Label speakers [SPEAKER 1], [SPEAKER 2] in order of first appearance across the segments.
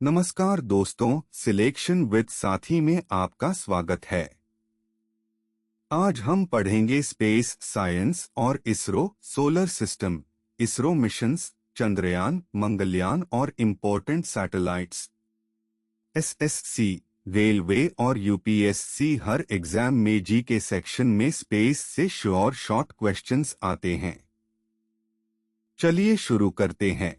[SPEAKER 1] नमस्कार दोस्तों, selection with साथी में आपका स्वागत है। आज हम पढ़ेंगे स्पेस साइंस और ISRO, solar system, ISRO missions, Chandrayaan, Mangalyaan और इम्पोर्टेंट सैटेलाइट्स। एसएससी, रेलवे और यूपीएससी हर एग्जाम में जी के सेक्शन में स्पेस से श्योर शॉर्ट क्वेश्चंस आते हैं। चलिए शुरू करते हैं।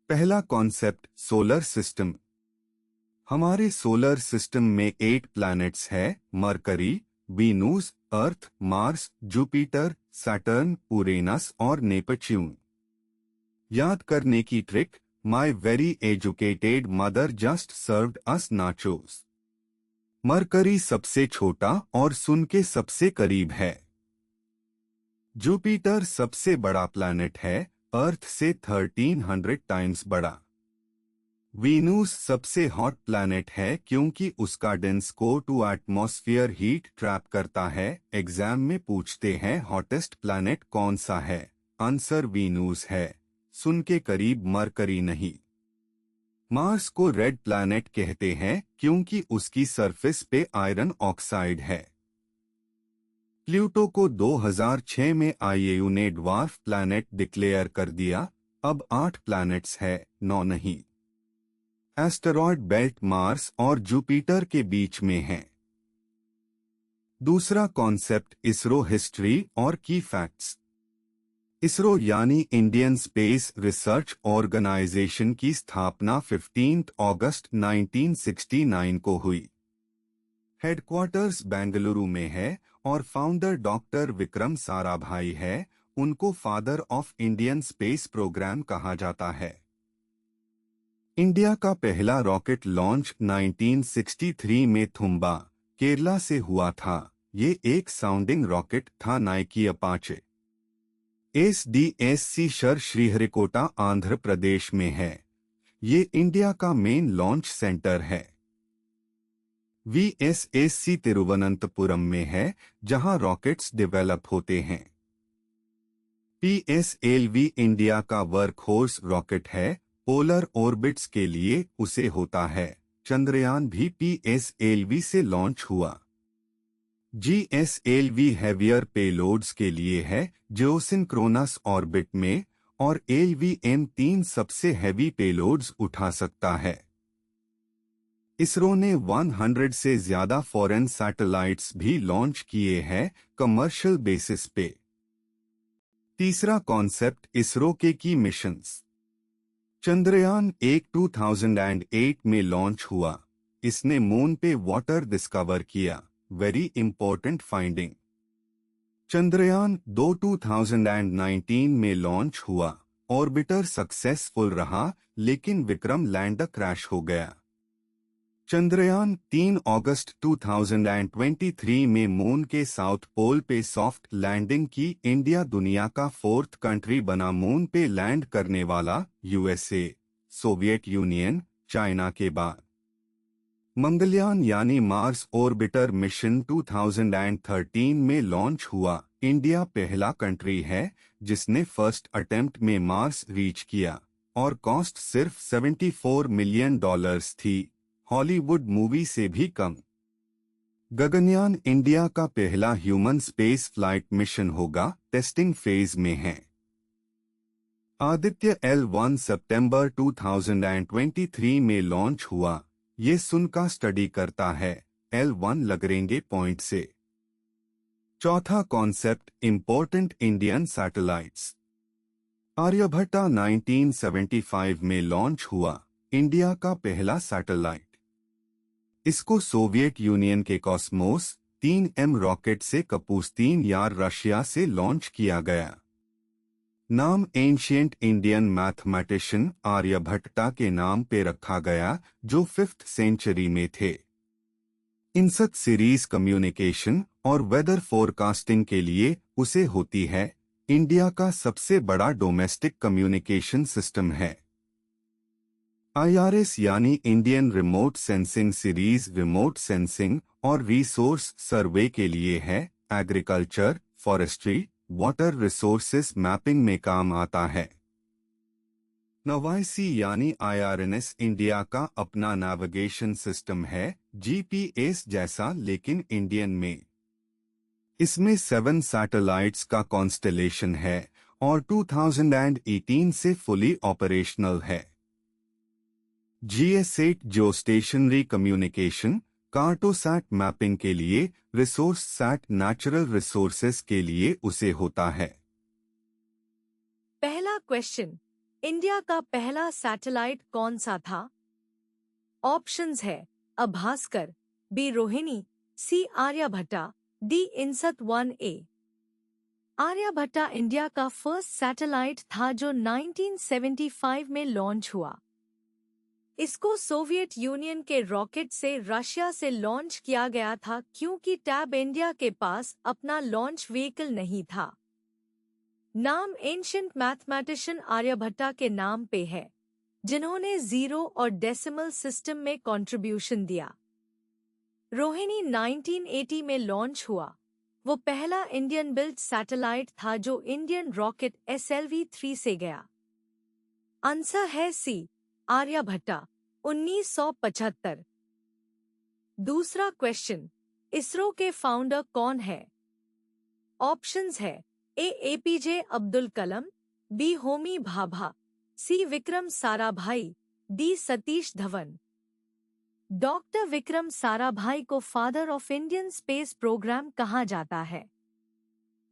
[SPEAKER 1] पहला कॉन्सेप्ट, सोलर सिस्टम। हमारे सोलर सिस्टम में 8 प्लैनेट्स है: मरकरी, वीनस, अर्थ, मार्स, जुपिटर, सैटर्न, उरेनस और नेपच्यून। याद करने की trick, my very educated mother just served us nachos. Mercury सबसे छोटा और सुन के सबसे करीब है। जुपिटर सबसे बड़ा प्लैनेट है, अर्थ से 1300 टाइम्स बड़ा। वीनस सबसे हॉट प्लैनेट है क्योंकि उसका dense core to atmosphere heat trap करता है। एग्जाम में पूछते हैं हॉटेस्ट प्लैनेट कौन सा है, आंसर वीनस है, सुन के करीब मरकरी नहीं। मार्स को रेड प्लैनेट कहते हैं क्योंकि उसकी सरफेस पे आयरन ऑक्साइड है। प्लूटो को 2006 में आईएयू ने ड्वार्फ प्लैनेट डिक्लेयर कर दिया। अब 8 प्लैनेट्स है, 9 नहीं। एस्टेरॉयड बेल्ट मार्स और जुपिटर के बीच में है। दूसरा कॉन्सेप्ट, इसरो हिस्ट्री और की फैक्ट्स। इसरो यानी इंडियन स्पेस रिसर्च ऑर्गेनाइजेशन की स्थापना 15 अगस्त 1969 को हुई। हेडक्वार्टर्स बेंगलुरु में है और फाउंडर डॉक्टर विक्रम साराभाई है। उनको father of Indian space programme कहा जाता है। इंडिया का पहला रॉकेट लॉन्च 1963 में थुम्बा, केरला से हुआ था। ये एक साउंडिंग रॉकेट था, Nike Apache. SDSC SHAR Sriharikota Andhra Pradesh में है। ये इंडिया का मेन लॉन्च सेंटर है। वीएसएससी तिरुवनंतपुरम में है, जहां रॉकेट्स डेवलप होते हैं। पीएसएलवी इंडिया का वर्कहॉर्स रॉकेट है। पोलर ऑर्बिट्स के लिए उसे होता है। चंद्रयान भी पीएसएलवी से लॉन्च हुआ। जीएसएलवी हैवियर पेलोड्स के लिए है, जो सिंक्रोनस ऑर्बिट में, और एलवीएम-3 सबसे हैवी पेलोड्स उठा सकता है। इसरो ने 100 से ज्यादा फॉरेन सैटेलाइट्स भी लॉन्च किए हैं कमर्शियल बेसिस पे। तीसरा कॉन्सेप्ट, इसरो के की मिशंस। चंद्रयान 1 2008 में लॉन्च हुआ। इसने मून पे वाटर डिस्कवर किया, वेरी इंपॉर्टेंट फाइंडिंग। चंद्रयान 2 2019 में लॉन्च हुआ। ऑर्बिटर सक्सेसफुल रहा, लेकिन विक्रम लैंडर क्रैश हो गया। चंद्रयान 3 अगस्त 2023 में मून के साउथ पोल पे सॉफ्ट लैंडिंग की। इंडिया दुनिया का 4th कंट्री बना मून पे लैंड करने वाला, यूएसए, सोवियत यूनियन, चाइना के बाद। मंगलयान यानी मार्स ऑर्बिटर मिशन 2013 में लॉन्च हुआ। इंडिया पहला कंट्री है जिसने फर्स्ट अटेम्प्ट में मार्स रीच किया, और कॉस्ट सिर्फ $74 मिलियन थी, हॉलीवुड मूवी से भी कम। गगनयान इंडिया का पहला ह्यूमन स्पेस फ्लाइट मिशन होगा, टेस्टिंग फेज में है। आदित्य L1 सितंबर 2023 में लॉन्च हुआ। ये सुन का स्टडी करता है, L1 लगरेंगे पॉइंट से। चौथा concept, important Indian satellites. Aryabhata 1975 में लॉन्च हुआ, इंडिया का पहला सैटेलाइट। इसको सोवियत यूनियन के कॉस्मोस 3M रॉकेट से कपूस्तीन यार रशिया से लॉन्च किया गया। नाम एंशिएंट इंडियन मैथमेटिशियन आर्यभट्टा के नाम पे रखा गया, जो 5th सेंचुरी में थे। इनसत सीरीज कम्युनिकेशन और वेदर फोरकास्टिंग के लिए उसे होती है। इंडिया का सबसे बड़ा डोमेस्टिक कम्युनिकेशन सिस्टम है। आईआरएस यानी Indian remote sensing series remote sensing और रिसोर्स सर्वे के लिए है। Agriculture, forestry, water resources mapping में काम आता है। नवाईसी यानी IRNS इंडिया का अपना नेविगेशन सिस्टम है, GPS जैसा लेकिन इंडियन में। इसमें 7 सैटेलाइट्स का कॉन्स्टेलेशन है और 2018 से फुली ऑपरेशनल है। GS8 जो स्टेशनरी कम्युनिकेशन, कार्टोसैट मैपिंग के लिए, रिसोर्स सैट नेचुरल रिसोर्सेस के लिए उसे होता है।
[SPEAKER 2] पहला क्वेश्चन, इंडिया का पहला सैटेलाइट कौन सा था? ऑप्शंस है A Bhaskar, B Rohini, C Aryabhatta, D INSAT 1A। Aryabhatta India का फर्स्ट सैटेलाइट था जो 1975 में लॉन्च हुआ। इसको सोवियत यूनियन के रॉकेट से रशिया से लॉन्च किया गया था क्योंकि टैब इंडिया के पास अपना लॉन्च व्हीकल नहीं था। नाम एंशिएंट मैथमेटिशियन आर्यभट्टा के नाम पे है, जिन्होंने जीरो और डेसिमल सिस्टम में कंट्रीब्यूशन दिया। रोहिणी 1980 में लॉन्च हुआ। वो पहला इंडियन बिल्ट सैटेलाइट था जो इंडियन रॉकेट SLV-3 से गया। आंसर है सी, आर्यभट्टा 1975। दूसरा क्वेश्चन, इसरो के फाउंडर कौन है? ऑप्शंस है A APJ Abdul Kalam, B Homi Bhabha, C Vikram Sarabhai, D Satish Dhawan. Doctor Vikram Sarabhai को father of Indian space programme कहा जाता है।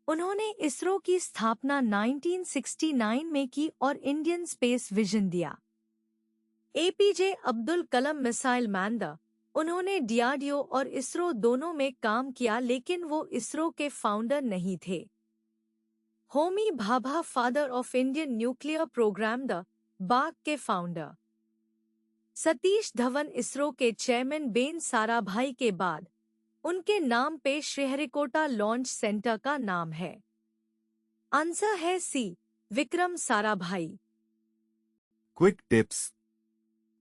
[SPEAKER 2] उन्होंने इसरो की स्थापना 1969 में की और इंडियन स्पेस विजन दिया। APJ Abdul Kalam missile man the, उन्होंने DRDO और इसरो दोनों में काम किया लेकिन वो इसरो के फाउंडर नहीं थे। Homi Bhabha father of Indian nuclear programme द बाग के फाउंडर। सतीश धवन इसरो के चेयरमैन बेन साराभाई के बाद उनके नाम पे श्रीहरिकोटा लॉन्च सेंटर का नाम है। आंसर है C, Vikram Sarabhai.
[SPEAKER 1] Quick tips.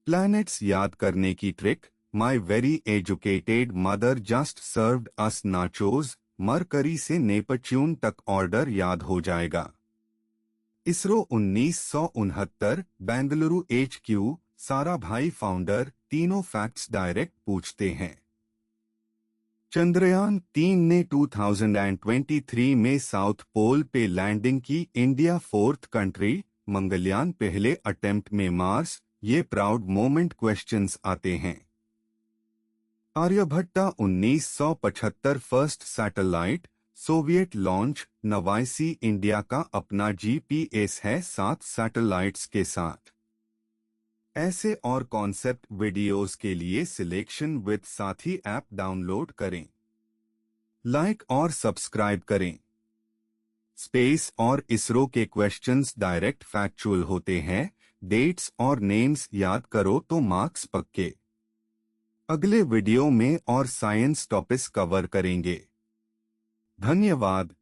[SPEAKER 1] Planets याद करने की trick. My very educated mother just served us nachos. Mercury से नेपच्यून तक ऑर्डर याद हो जाएगा। ISRO 1969, Bengaluru HQ, Sarabhai founder. तीनों फैक्ट्स डायरेक्ट पूछते हैं। चंद्रयान 3 ने 2023 में साउथ पोल पे लैंडिंग की। India 4th country. मंगलयान पहले अटेम्प्ट में मार्स। ये प्राउड मोमेंट क्वेश्चंस आते हैं। Aryabhatta 1975 first satellite. Soviet launch. NavIC India का अपना GPS है 7 सैटेलाइट्स के साथ। ऐसे और कॉन्सेप्ट वीडियोस के लिए सिलेक्शन विद साथी ऐप डाउनलोड करें। लाइक और सब्सक्राइब करें। स्पेस और इसरो के क्वेश्चंस डायरेक्ट फैक्चुअल होते हैं। डेट्स और नेम्स याद करो तो मार्क्स पक्के। अगले वीडियो में और साइंस टॉपिक्स कवर करेंगे। धन्यवाद।